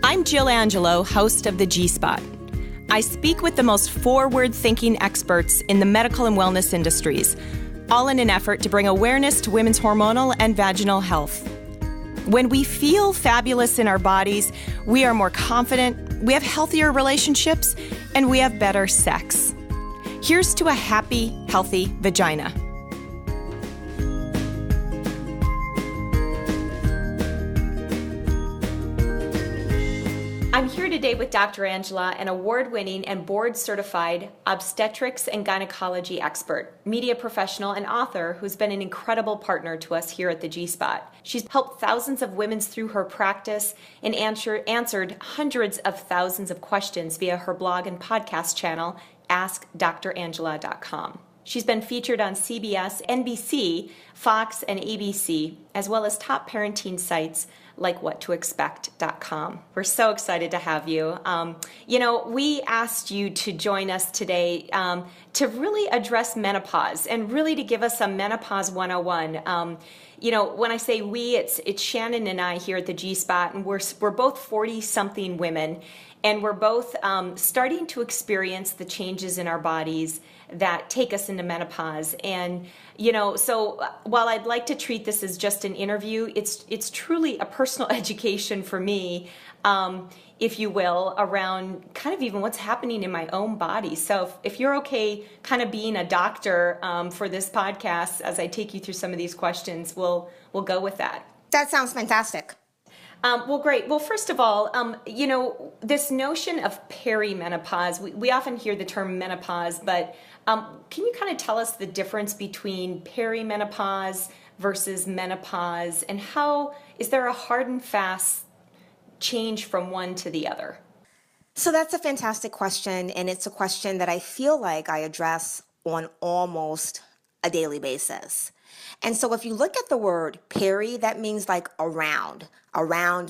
I'm Jill Angelo, host of the G-Spot. I speak with the most forward-thinking experts in the medical and wellness industries, all in an effort to bring awareness to women's hormonal and vaginal health. When we feel fabulous in our bodies, we are more confident, we have healthier relationships, and we have better sex. Here's to a happy, healthy vagina. I'm here today with Dr. Angela, an award-winning and board-certified obstetrics and gynecology expert, media professional, and author who's been an incredible partner to us here at the G-Spot. She's helped thousands of women through her practice and answered hundreds of thousands of questions via her blog and podcast channel, AskDrAngela.com. She's been featured on CBS, NBC, Fox, and ABC, as well as top parenting sites like whattoexpect.com. We're so excited to have you. We asked you to join us today to really address menopause and really to give us a menopause 101. When I say we, it's Shannon and I here at the G-Spot, and we're both 40-something women, and we're both starting to experience the changes in our bodies that take us into menopause. And, so while I'd like to treat this as just an interview, it's truly a personal education for me, if you will, around kind of even what's happening in my own body. So if you're okay kind of being a doctor for this podcast, as I take you through some of these questions, we'll go with that. That sounds fantastic. Well, great. Well, first of all, this notion of perimenopause, we often hear the term menopause, but can you kind of tell us the difference between perimenopause versus menopause, and how is there a hard and fast change from one to the other? So that's a fantastic question, and it's a question that I feel like I address on almost a daily basis. And so if you look at the word peri, that means like around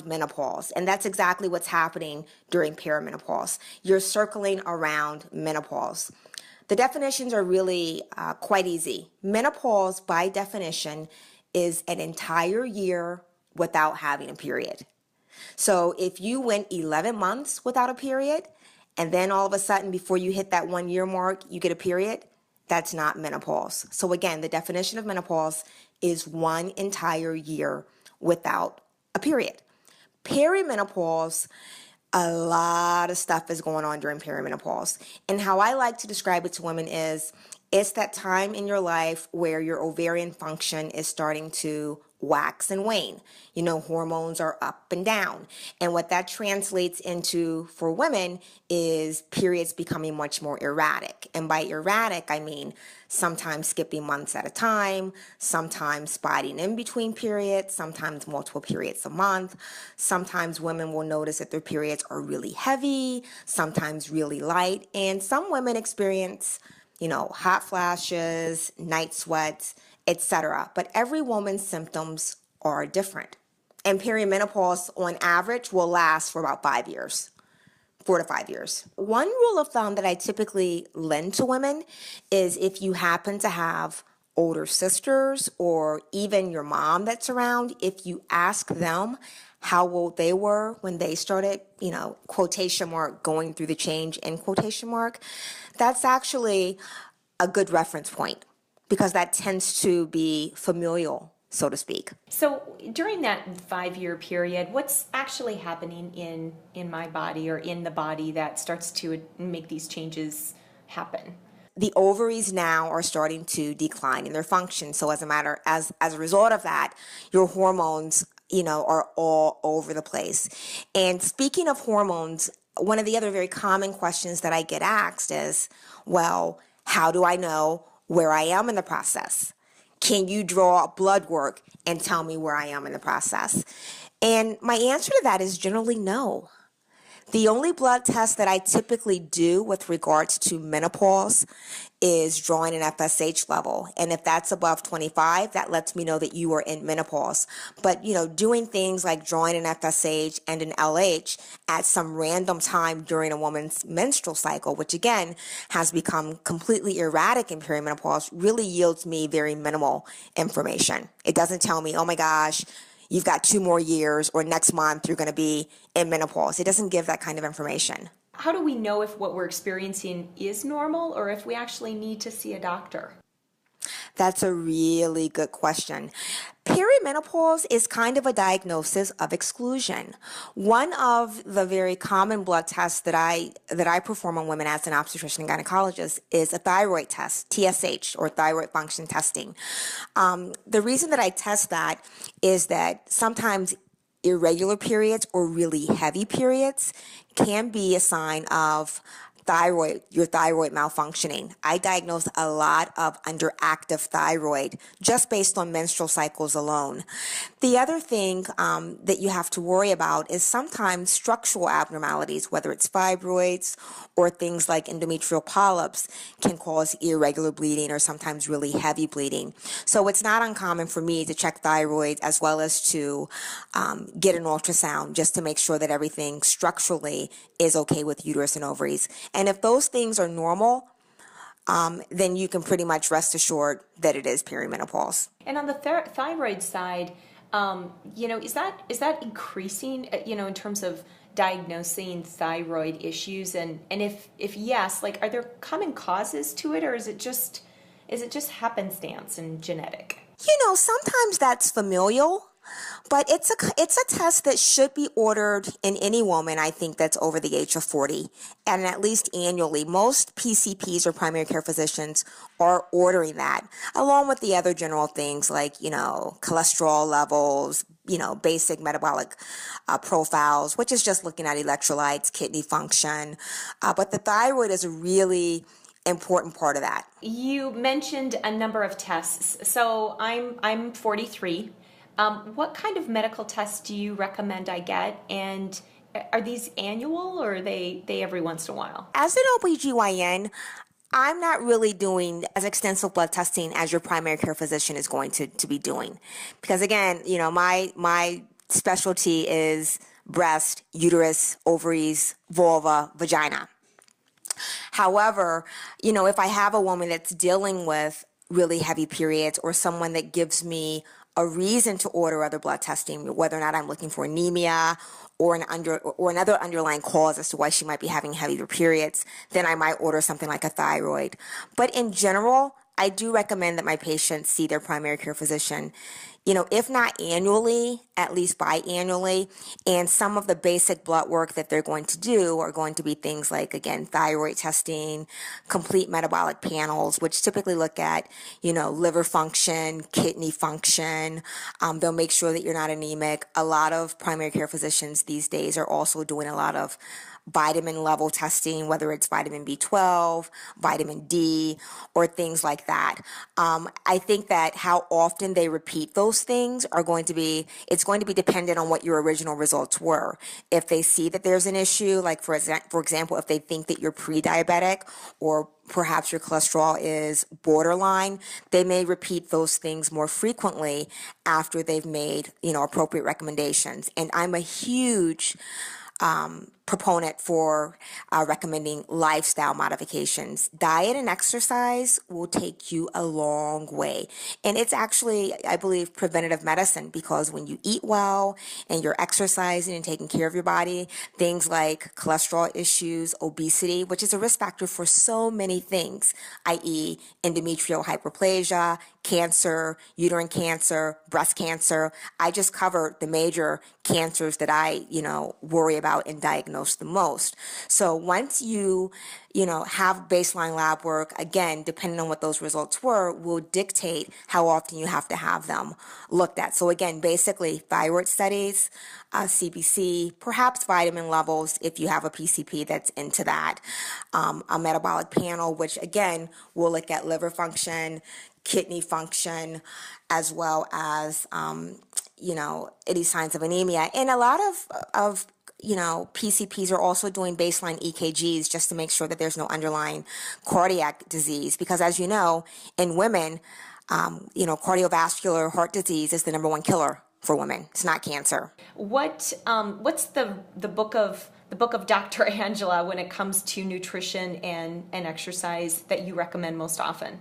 menopause. And that's exactly what's happening during perimenopause. You're circling around menopause. The definitions are really quite easy. Menopause, by definition, is an entire year without having a period. So if you went 11 months without a period, and then all of a sudden before you hit that 1 year mark, you get a period, that's not menopause. So again, the definition of menopause is one entire year without a period. Perimenopause, a lot of stuff is going on during perimenopause. And how I like to describe it to women is it's that time in your life where your ovarian function is starting to wax and wane. Hormones are up and down. And what that translates into for women is periods becoming much more erratic. And by erratic, I mean sometimes skipping months at a time, sometimes spotting in between periods, sometimes multiple periods a month. Sometimes women will notice that their periods are really heavy, sometimes really light. And some women experience hot flashes, night sweats, etc. But every woman's symptoms are different. And perimenopause, on average, will last for about 5 years, 4 to 5 years. One rule of thumb that I typically lend to women is if you happen to have older sisters or even your mom that's around, if you ask them how old they were when they started, quotation mark, going through the change, end quotation mark, that's actually a good reference point because that tends to be familial, so to speak. So during that 5-year period, what's actually happening in my body or in the body that starts to make these changes happen? The ovaries now are starting to decline in their function. So as a result of that, your hormones, are all over the place. And speaking of hormones, one of the other very common questions that I get asked is, well, how do I know where I am in the process? Can you draw blood work and tell me where I am in the process? And my answer to that is generally no. The only blood test that I typically do with regards to menopause is drawing an FSH level. And if that's above 25, that lets me know that you are in menopause. But, doing things like drawing an FSH and an LH at some random time during a woman's menstrual cycle, which again has become completely erratic in perimenopause, really yields me very minimal information. It doesn't tell me, oh my gosh, you've got 2 more years, or next month you're going to be in menopause. It doesn't give that kind of information. How do we know if what we're experiencing is normal or if we actually need to see a doctor? That's a really good question. Perimenopause is kind of a diagnosis of exclusion. One of the very common blood tests that I perform on women as an obstetrician and gynecologist is a thyroid test, TSH, or thyroid function testing. The reason that I test that is that sometimes irregular periods or really heavy periods can be a sign of your thyroid malfunctioning. I diagnose a lot of underactive thyroid just based on menstrual cycles alone. The other thing that you have to worry about is sometimes structural abnormalities, whether it's fibroids or things like endometrial polyps, can cause irregular bleeding or sometimes really heavy bleeding. So it's not uncommon for me to check thyroid as well as to get an ultrasound just to make sure that everything structurally is okay with uterus and ovaries. And if those things are normal, then you can pretty much rest assured that it is perimenopause. And on the thyroid side, is that increasing, in terms of diagnosing thyroid issues? And if yes, like, are there common causes to it, or is it just happenstance and genetic? Sometimes that's familial. But it's a test that should be ordered in any woman, I think, that's over the age of 40, and at least annually. Most PCPs or primary care physicians are ordering that, along with the other general things like, cholesterol levels, basic metabolic profiles, which is just looking at electrolytes, kidney function. But the thyroid is a really important part of that. You mentioned a number of tests. So I'm 43. What kind of medical tests do you recommend I get? And are these annual, or are they every once in a while? As an OBGYN, I'm not really doing as extensive blood testing as your primary care physician is going to be doing. Because again, my specialty is breast, uterus, ovaries, vulva, vagina. However, if I have a woman that's dealing with really heavy periods, or someone that gives me a reason to order other blood testing, whether or not I'm looking for anemia or another underlying cause as to why she might be having heavier periods, then I might order something like a thyroid. But in general, I do recommend that my patients see their primary care physician, if not annually, at least biannually. And some of the basic blood work that they're going to do are going to be things like, again, thyroid testing, complete metabolic panels, which typically look at, liver function, kidney function. They'll make sure that you're not anemic. A lot of primary care physicians these days are also doing a lot of vitamin level testing, whether it's vitamin B12, vitamin D, or things like that. I think that how often they repeat those things it's going to be dependent on what your original results were. If they see that there's an issue, like for example, if they think that you're pre-diabetic or perhaps your cholesterol is borderline, they may repeat those things more frequently after they've made, appropriate recommendations. And I'm a huge proponent for recommending lifestyle modifications. Diet and exercise will take you a long way. And it's actually, I believe, preventative medicine, because when you eat well and you're exercising and taking care of your body, things like cholesterol issues, obesity, which is a risk factor for so many things, i.e. endometrial hyperplasia, cancer, uterine cancer, breast cancer. I just covered the major cancers that I, worry about and diagnose the most. So once you have baseline lab work, again, depending on what those results were, will dictate how often you have to have them looked at. So again, basically thyroid studies, CBC, perhaps vitamin levels if you have a PCP that's into that, a metabolic panel, which again will look at liver function, kidney function, as well as any signs of anemia. And a lot of PCPs are also doing baseline EKGs just to make sure that there's no underlying cardiac disease, because as you know, in women, cardiovascular heart disease is the number one killer for women. It's not cancer. What's the book of Dr. Angela when it comes to nutrition and exercise that you recommend most often?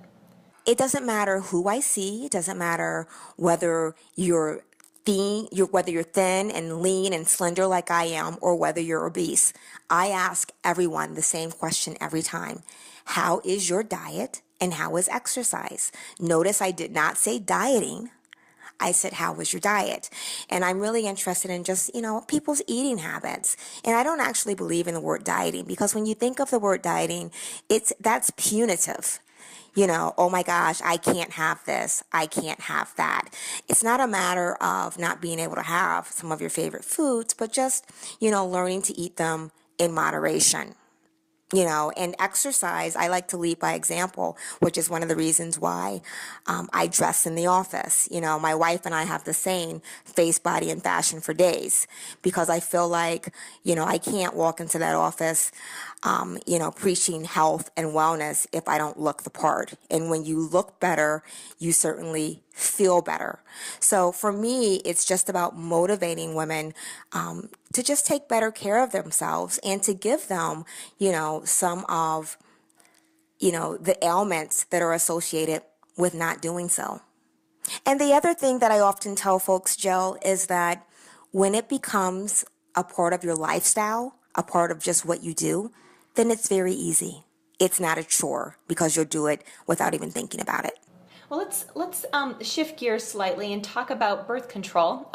It doesn't matter who I see. It doesn't matter whether you're whether you're thin and lean and slender like I am, or whether you're obese, I ask everyone the same question every time. How is your diet and how is exercise? Notice I did not say dieting. I said, how was your diet? And I'm really interested in just, people's eating habits. And I don't actually believe in the word dieting, because when you think of the word dieting, that's punitive. Oh my gosh, I can't have this, I can't have that. It's not a matter of not being able to have some of your favorite foods, but just, learning to eat them in moderation. And exercise, I like to lead by example, which is one of the reasons why I dress in the office. My wife and I have the same face, body, and fashion for days, because I feel like, I can't walk into that office, preaching health and wellness if I don't look the part. And when you look better, you certainly feel better. So for me, it's just about motivating women to just take better care of themselves and to give them, some of, the ailments that are associated with not doing so. And the other thing that I often tell folks, Jill, is that when it becomes a part of your lifestyle, a part of just what you do, then it's very easy. It's not a chore, because you'll do it without even thinking about it. Well, let's shift gears slightly and talk about birth control,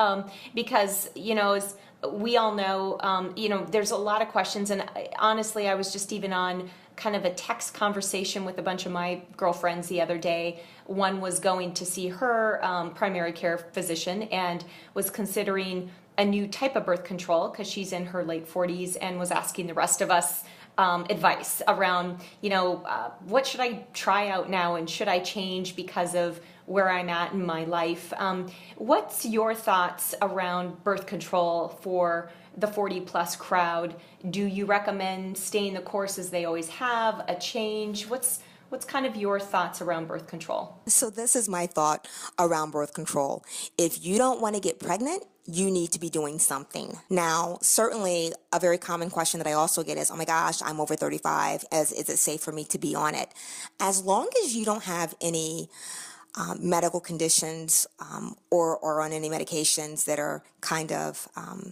because as we all know, there's a lot of questions, and honestly, I was just even on kind of a text conversation with a bunch of my girlfriends the other day. One was going to see her primary care physician and was considering a new type of birth control because she's in her late 40s, and was asking the rest of us advice around, what should I try out now, and should I change because of where I'm at in my life? What's your thoughts around birth control for the 40 plus crowd? Do you recommend staying the course as they always have, a change? What's kind of your thoughts around birth control? So this is my thought around birth control. If you don't want to get pregnant, you need to be doing something. Now, certainly a very common question that I also get is, oh my gosh, I'm over 35. Is it safe for me to be on it? As long as you don't have any medical conditions or on any medications that are kind of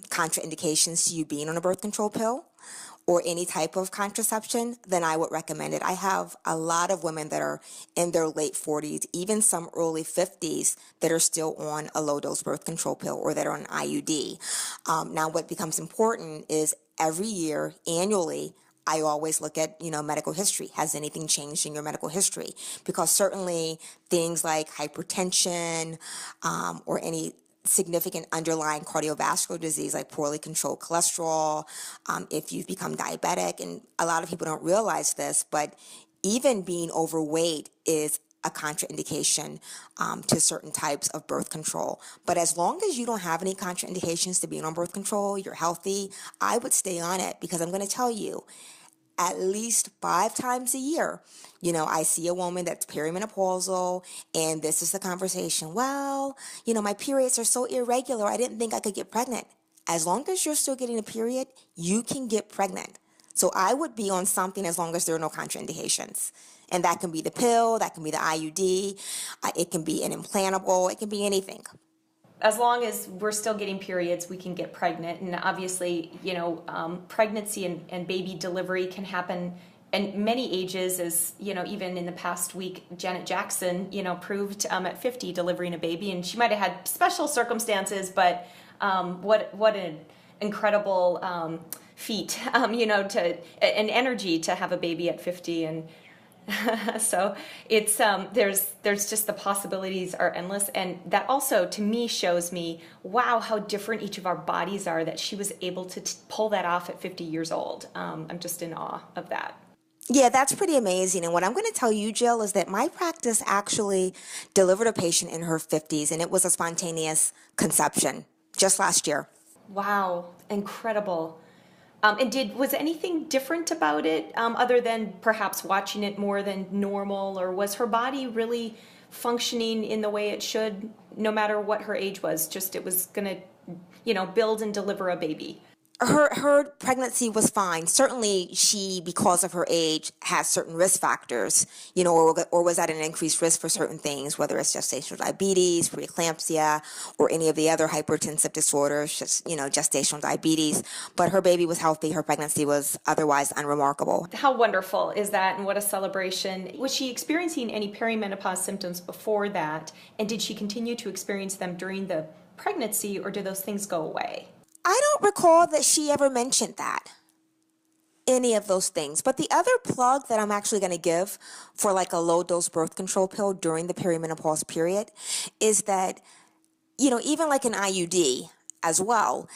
contraindications to you being on a birth control pill or any type of contraception, then I would recommend it. I have a lot of women that are in their late 40s, even some early 50s, that are still on a low-dose birth control pill or that are on IUD. Now, what becomes important is every year, annually, I always look at, medical history. Has anything changed in your medical history? Because certainly things like hypertension or any significant underlying cardiovascular disease like poorly controlled cholesterol, if you've become diabetic, and a lot of people don't realize this, but even being overweight is a contraindication to certain types of birth control. But as long as you don't have any contraindications to being on birth control, you're healthy, I would stay on it, because I'm going to tell you, at least 5 times a year, I see a woman that's perimenopausal, and this is the conversation. Well, my periods are so irregular, I didn't think I could get pregnant. As long as you're still getting a period, you can get pregnant. So I would be on something as long as there are no contraindications. And that can be the pill, that can be the IUD, it can be an implantable, it can be anything. As long as we're still getting periods, we can get pregnant. And obviously, pregnancy and baby delivery can happen in many ages, as, even in the past week, Janet Jackson, proved at 50 delivering a baby. And she might have had special circumstances, but what an incredible feat, to an energy to have a baby at 50. And so it's there's just, the possibilities are endless, and that also to me shows me, wow, how different each of our bodies are, that she was able to pull that off at 50 years old. I'm just in awe of that. Yeah, that's pretty amazing. And what I'm going to tell you, Jill, is that my practice actually delivered a patient in her 50s, and it was a spontaneous conception just last year. Wow, incredible. And was anything different about it, other than perhaps watching it more than normal, or was her body really functioning in the way it should, no matter what her age was? Just it was going to, build and deliver a baby. her pregnancy was fine. Certainly, she, because of her age, has certain risk factors, or was at an increased risk for certain things, whether it's gestational diabetes, preeclampsia, or any of the other hypertensive disorders, just, gestational diabetes. But her baby was healthy. Her pregnancy was otherwise unremarkable. How wonderful is that, and what a celebration. Was she experiencing any perimenopause symptoms before that, and did she continue to experience them during the pregnancy, or do those things go away? I don't recall that she ever mentioned that, any of those things. But the other plug that I'm actually going to give for like a low dose birth control pill during the perimenopause period is that, even like an IUD as well,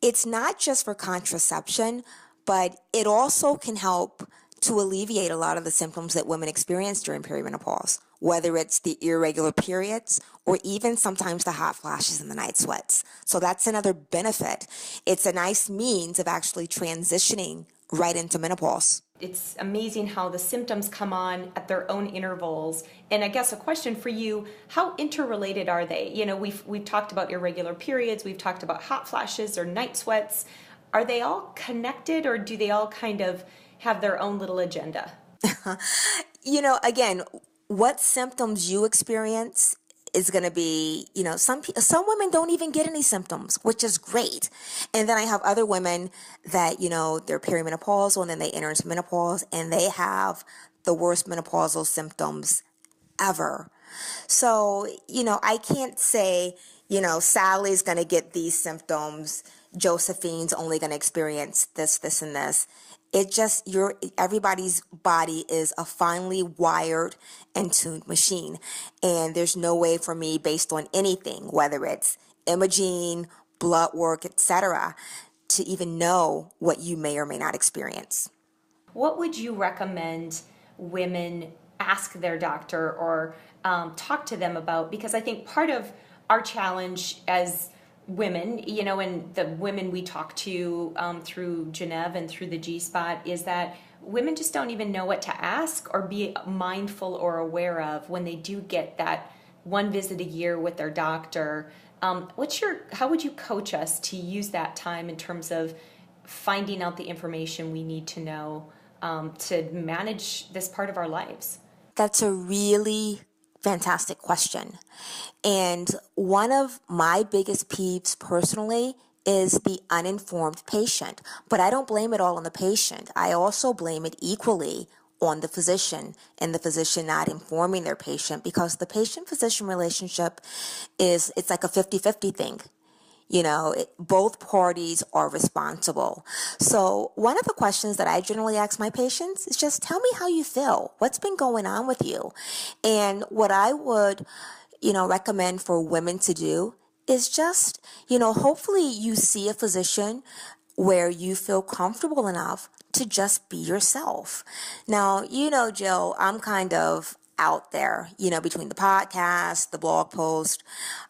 it's not just for contraception, but it also can help to alleviate a lot of the symptoms that women experience during perimenopause, whether it's the irregular periods or even sometimes the hot flashes and the night sweats. So that's another benefit. It's a nice means of actually transitioning right into menopause. It's amazing how the symptoms come on at their own intervals. And I guess a question for you, how interrelated are they? We've talked about irregular periods, we've talked about hot flashes or night sweats. Are they all connected, or do they all kind of have their own little agenda? Again, what symptoms you experience is going to be, some women don't even get any symptoms, which is great. And then I have other women that, they're perimenopausal and then they enter into menopause and they have the worst menopausal symptoms ever. So, I can't say, Sally's going to get these symptoms, Josephine's only going to experience this, and this. It just, everybody's body is a finely wired and tuned machine. And there's no way for me, based on anything, whether it's imaging, blood work, etc., to even know what you may or may not experience. What would you recommend women ask their doctor or talk to them about? Because I think part of our challenge as women, and the women we talk to through Genneve and through the G-Spot, is that women just don't even know what to ask or be mindful or aware of when they do get that one visit a year with their doctor. How would you coach us to use that time in terms of finding out the information we need to know to manage this part of our lives? That's a really fantastic question. And one of my biggest peeves personally is the uninformed patient. But I don't blame it all on the patient. I also blame it equally on the physician and the physician not informing their patient, because the patient-physician relationship it's like a 50-50 thing. Both parties are responsible. So one of the questions that I generally ask my patients is just tell me how you feel. What's been going on with you? And what I would, recommend for women to do is just, hopefully you see a physician where you feel comfortable enough to just be yourself. Now, Jill, I'm kind of out there, between the podcast, the blog post.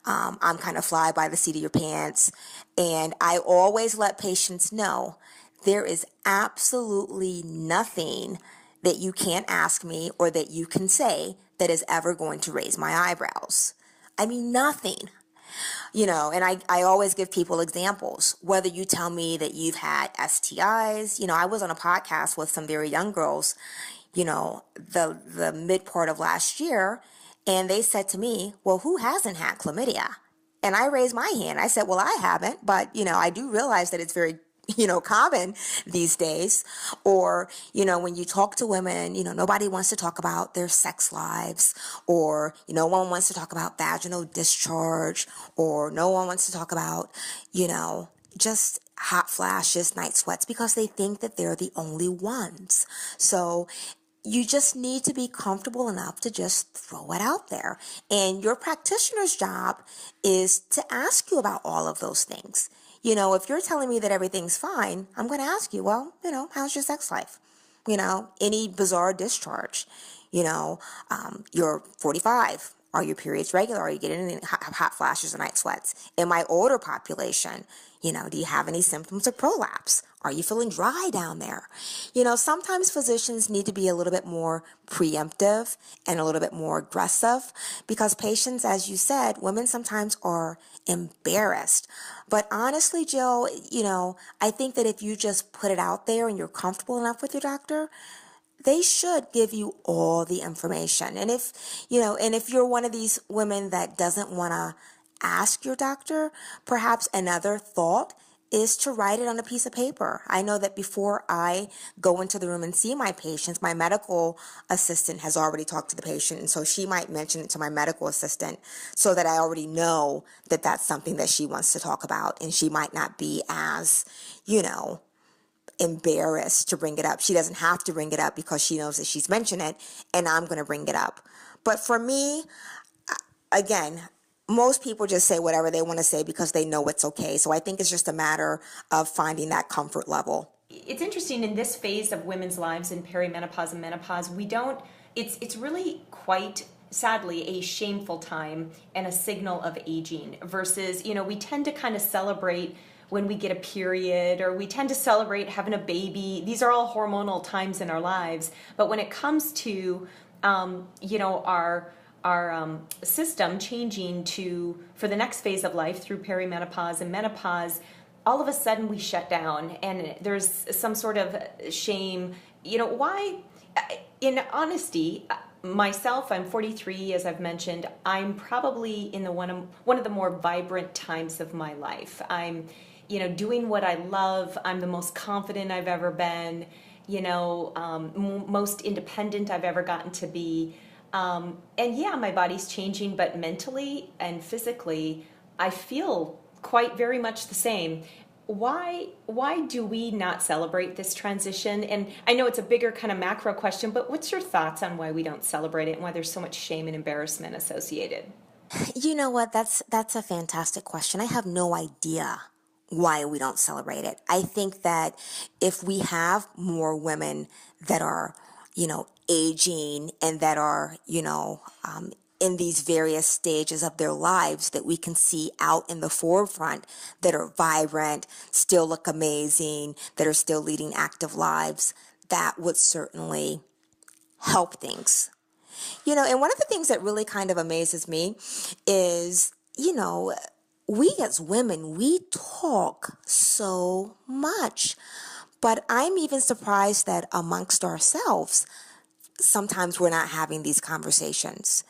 I'm kind of fly by the seat of your pants. And I always let patients know there is absolutely nothing that you can't ask me or that you can say that is ever going to raise my eyebrows. I mean, nothing. And I always give people examples, whether you tell me that you've had STIs. I was on a podcast with some very young girls, the mid part of last year, and they said to me, well, who hasn't had chlamydia? And I raised my hand. I said, well, I haven't, but, I do realize that it's very, common these days. Or, when you talk to women, nobody wants to talk about their sex lives, or no one wants to talk about vaginal discharge, or no one wants to talk about, just hot flashes, night sweats, because they think that they're the only ones. So you just need to be comfortable enough to just throw it out there. And your practitioner's job is to ask you about all of those things. If you're telling me that everything's fine, I'm going to ask you, well, how's your sex life? Any bizarre discharge? You're 45. Are your periods regular? Are you getting any hot flashes or night sweats? In my older population, do you have any symptoms of prolapse? Are you feeling dry down there? Sometimes physicians need to be a little bit more preemptive and a little bit more aggressive because patients, as you said, women sometimes are embarrassed. But honestly, Jill, I think that if you just put it out there and you're comfortable enough with your doctor, they should give you all the information. And if you're one of these women that doesn't want to ask your doctor, perhaps another thought is to write it on a piece of paper. I know that before I go into the room and see my patients, my medical assistant has already talked to the patient, and so she might mention it to my medical assistant so that I already know that that's something that she wants to talk about, and she might not be as, embarrassed to bring it up. She doesn't have to bring it up because she knows that she's mentioned it, and I'm going to bring it up. But for me, again, most people just say whatever they want to say because they know it's okay. So I think it's just a matter of finding that comfort level. It's interesting in this phase of women's lives in perimenopause and menopause, it's really quite sadly a shameful time and a signal of aging versus, we tend to kind of celebrate when we get a period, or we tend to celebrate having a baby. These are all hormonal times in our lives. But when it comes to, our system changing for the next phase of life through perimenopause and menopause, all of a sudden we shut down and there's some sort of shame. Why? In honesty, myself, I'm 43, as I've mentioned. I'm probably in one of the more vibrant times of my life. I'm doing what I love. I'm the most confident I've ever been, most independent I've ever gotten to be. And yeah, my body's changing, but mentally and physically, I feel quite very much the same. Why do we not celebrate this transition? And I know it's a bigger kind of macro question, but what's your thoughts on why we don't celebrate it and why there's so much shame and embarrassment associated? You know what? That's a fantastic question. I have no idea why we don't celebrate it. I think that if we have more women that are, aging and that are, in these various stages of their lives that we can see out in the forefront that are vibrant, still look amazing, that are still leading active lives, that would certainly help things. And one of the things that really kind of amazes me is, we as women, we talk so much, but I'm even surprised that amongst ourselves, sometimes we're not having these conversations.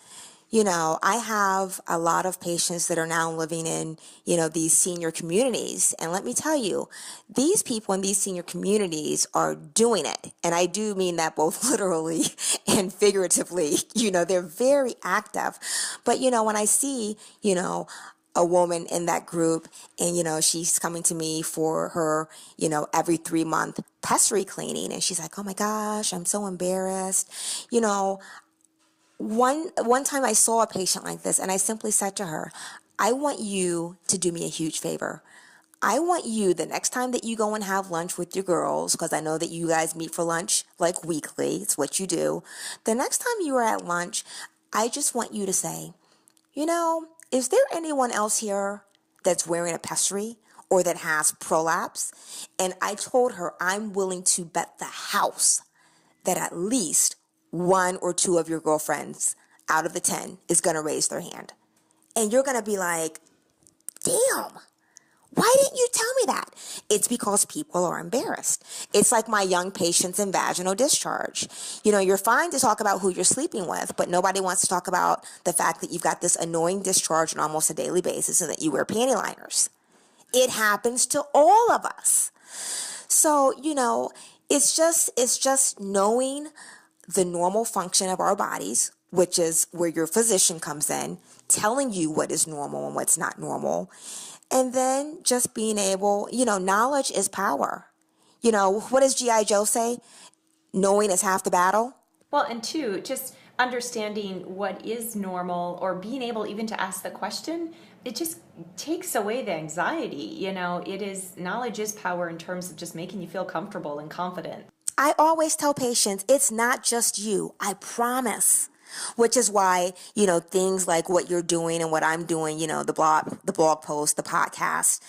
I have a lot of patients that are now living in, these senior communities. And let me tell you, these people in these senior communities are doing it. And I do mean that both literally and figuratively. They're very active. But, when I see, a woman in that group and, she's coming to me for her, every 3-month pessary cleaning. And she's like, oh my gosh, I'm so embarrassed. One time I saw a patient like this and I simply said to her, I want you to do me a huge favor. I want you, the next time that you go and have lunch with your girls, because I know that you guys meet for lunch like weekly, it's what you do. The next time you are at lunch, I just want you to say, is there anyone else here that's wearing a pessary or that has prolapse? And I told her I'm willing to bet the house that at least 1 or 2 of your girlfriends out of the 10 is going to raise their hand. And you're going to be like, damn, why didn't you tell me that? It's because people are embarrassed. It's like my young patients in vaginal discharge. You're fine to talk about who you're sleeping with, but nobody wants to talk about the fact that you've got this annoying discharge on almost a daily basis and that you wear panty liners. It happens to all of us. So, it's just knowing the normal function of our bodies, which is where your physician comes in, telling you what is normal and what's not normal. And then just being able, knowledge is power. What does G.I. Joe say? Knowing is half the battle. Well, and two, just understanding what is normal or being able even to ask the question, it just takes away the anxiety. Knowledge is power in terms of just making you feel comfortable and confident. I always tell patients, it's not just you. I promise. which is why, things like what you're doing and what I'm doing, the blog post, the podcast,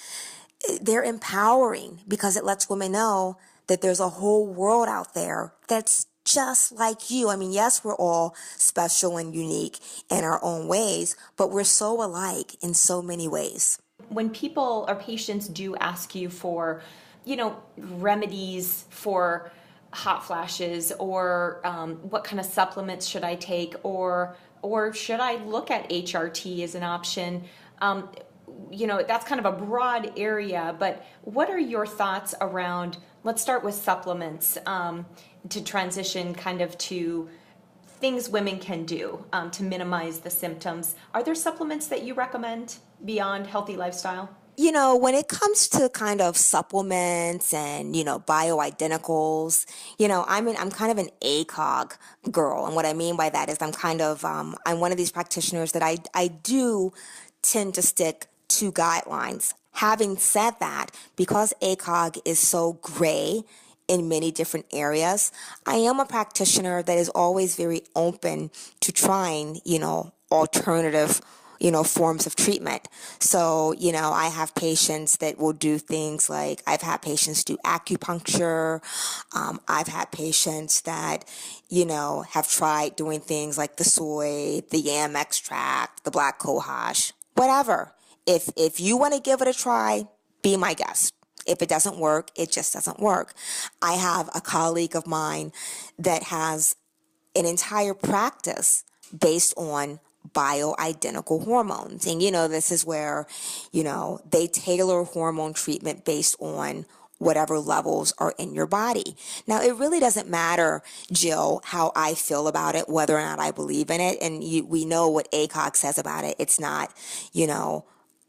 they're empowering because it lets women know that there's a whole world out there that's just like you. I mean, yes, we're all special and unique in our own ways, but we're so alike in so many ways. When people or patients do ask you for, remedies for hot flashes, or what kind of supplements should I take, or should I look at HRT as an option? That's kind of a broad area, but what are your thoughts around, let's start with supplements, to transition kind of to things women can do to minimize the symptoms. Are there supplements that you recommend beyond healthy lifestyle? When it comes to kind of supplements and, bioidenticals, I'm kind of an ACOG girl. And what I mean by that is I'm one of these practitioners that I do tend to stick to guidelines. Having said that, because ACOG is so gray in many different areas, I am a practitioner that is always very open to trying, alternative forms of treatment. So, I have patients that will do things like, I've had patients do acupuncture. I've had patients that, have tried doing things like the soy, the yam extract, the black cohosh, whatever. If you want to give it a try, be my guest. If it doesn't work, it just doesn't work. I have a colleague of mine that has an entire practice based on bioidentical hormones. And, this is where, they tailor hormone treatment based on whatever levels are in your body. Now, it really doesn't matter, Jill, how I feel about it, whether or not I believe in it. And we know what ACOG says about it. It's not,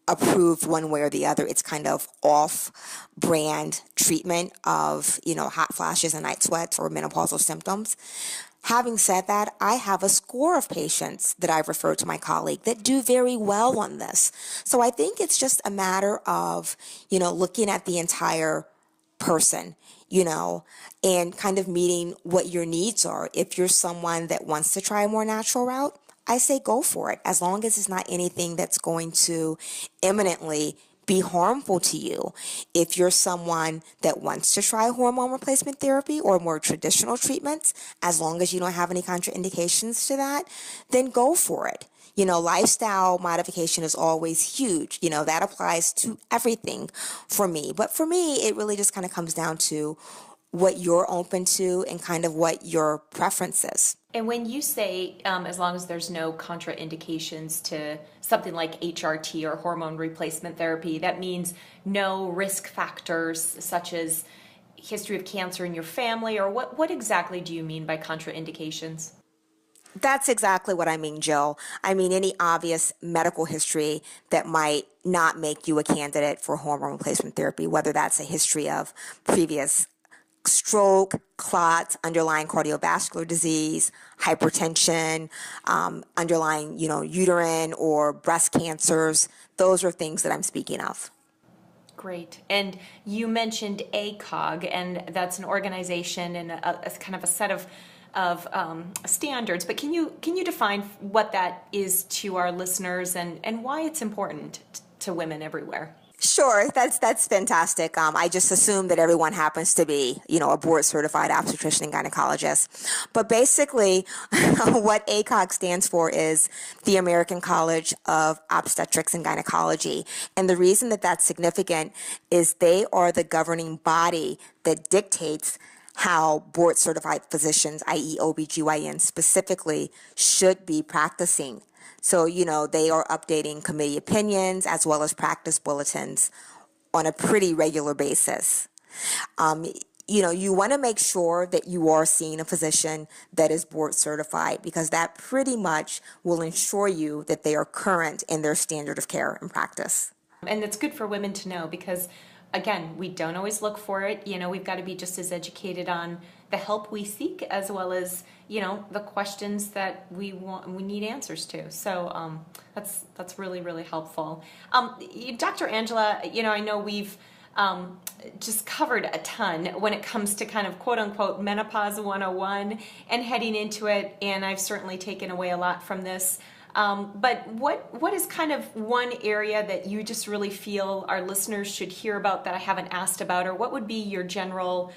approved one way or the other. It's kind of off-brand treatment of, hot flashes and night sweats or menopausal symptoms. Having said that, I have a score of patients that I've referred to my colleague that do very well on this. So I think it's just a matter of, looking at the entire person, and kind of meeting what your needs are. If you're someone that wants to try a more natural route, I say go for it, as long as it's not anything that's going to imminently be harmful to you. If you're someone that wants to try hormone replacement therapy or more traditional treatments, as long as you don't have any contraindications to that, then go for it. Lifestyle modification is always huge. That applies to everything for me. But for me, it really just kind of comes down to what you're open to and kind of what your preference is. And when you say, as long as there's no contraindications to something like HRT or hormone replacement therapy, that means no risk factors such as history of cancer in your family, or what exactly do you mean by contraindications? That's exactly what I mean, Jill. I mean, any obvious medical history that might not make you a candidate for hormone replacement therapy, whether that's a history of previous stroke, clots, underlying cardiovascular disease, hypertension, underlying, uterine or breast cancers. Those are things that I'm speaking of. Great. And you mentioned ACOG, and that's an organization and a kind of a set of standards. But can you define what that is to our listeners and why it's important to women everywhere? Sure, that's fantastic. I just assume that everyone happens to be, a board-certified obstetrician and gynecologist. But basically, what ACOG stands for is the American College of Obstetrics and Gynecology. And the reason that that's significant is they are the governing body that dictates how board-certified physicians, i.e. OBGYN specifically, should be practicing. So, they are updating committee opinions as well as practice bulletins on a pretty regular basis. You want to make sure that you are seeing a physician that is board certified, because that pretty much will ensure you that they are current in their standard of care and practice. And it's good for women to know because, again, we don't always look for it. We've got to be just as educated on the help we seek as well as, the questions that we need answers to. So that's really, really helpful. Dr. Angela, I know we've just covered a ton when it comes to kind of quote unquote menopause 101 and heading into it. And I've certainly taken away a lot from this. But what is kind of one area that you just really feel our listeners should hear about that I haven't asked about, or what would be your general,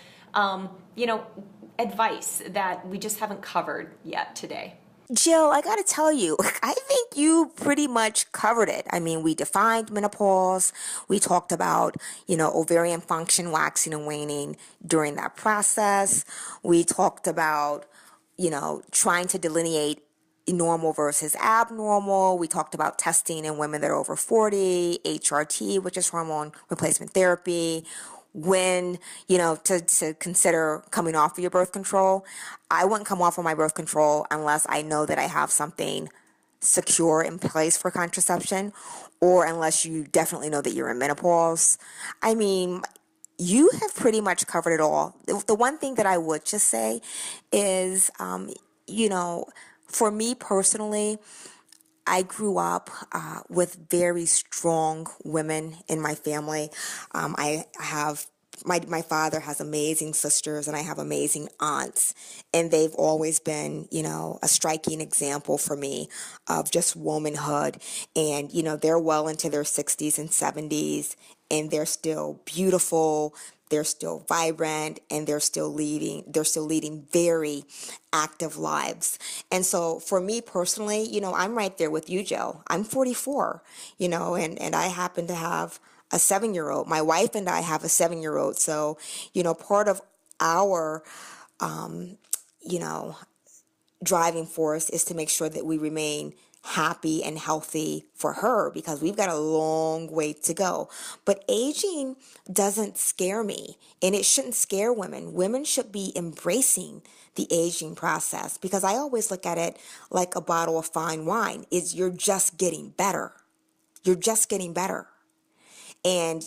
advice that we just haven't covered yet today? Jill, I got to tell you, I think you pretty much covered it. I mean, we defined menopause. We talked about, ovarian function waxing and waning during that process. We talked about, trying to delineate normal versus abnormal. We talked about testing in women that are over 40, HRT, which is hormone replacement therapy. When, to consider coming off of your birth control. I wouldn't come off of my birth control unless I know that I have something secure in place for contraception, or unless you definitely know that you're in menopause. I mean, you have pretty much covered it all. The one thing that I would just say is, for me personally, I grew up with very strong women in my family. I have my father has amazing sisters, and I have amazing aunts, and they've always been, a striking example for me of just womanhood. And they're well into their 60s and 70s, and they're still beautiful. They're still vibrant, and they're still leading very active lives. And so for me personally, I'm right there with you, Joe. I'm 44, and I happen to have a 7-year-old. My wife and I have a 7-year-old. So, part of our, driving force is to make sure that we remain happy and healthy for her, because we've got a long way to go. But aging doesn't scare me, and it shouldn't scare women. Women should be embracing the aging process, because I always look at it like a bottle of fine wine. You're just getting better. You're just getting better. And,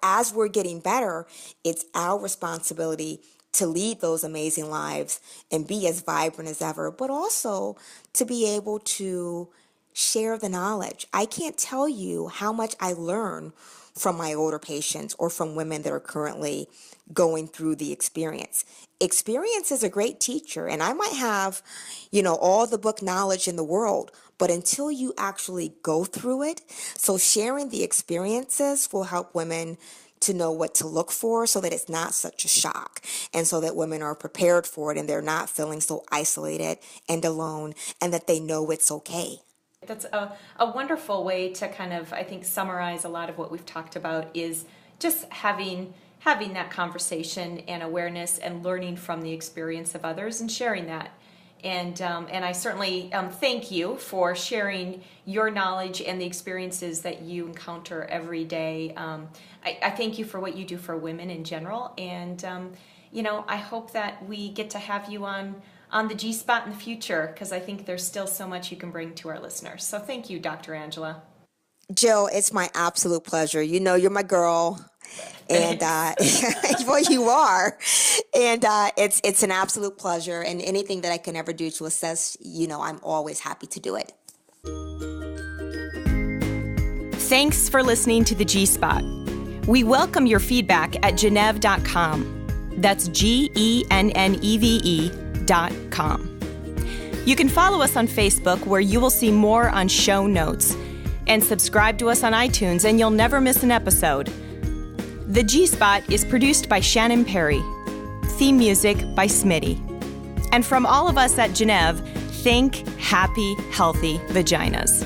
as we're getting better, it's our responsibility to lead those amazing lives and be as vibrant as ever, but also to be able to share the knowledge. I can't tell you how much I learn from my older patients or from women that are currently going through the experience. Experience is a great teacher, and I might have, all the book knowledge in the world, but until you actually go through it, so sharing the experiences will help women to know what to look for, so that it's not such a shock, and so that women are prepared for it and they're not feeling so isolated and alone, and that they know it's okay. That's a wonderful way to kind of, I think, summarize a lot of what we've talked about, is just having that conversation and awareness and learning from the experience of others and sharing that. And I certainly thank you for sharing your knowledge and the experiences that you encounter every day. I thank you for what you do for women in general. And, I hope that we get to have you on the G-Spot in the future, because I think there's still so much you can bring to our listeners. So thank you, Dr. Angela. Jill, it's my absolute pleasure. You're my girl. And well, you are, and it's an absolute pleasure. And anything that I can ever do to assist, I'm always happy to do it. Thanks for listening to the G-Spot. We welcome your feedback at genneve.com. That's genneve.com. You can follow us on Facebook, where you will see more on show notes, and subscribe to us on iTunes, and you'll never miss an episode. The G-Spot is produced by Shannon Perry. Theme music by Smitty. And from all of us at Genneve, think happy, healthy vaginas.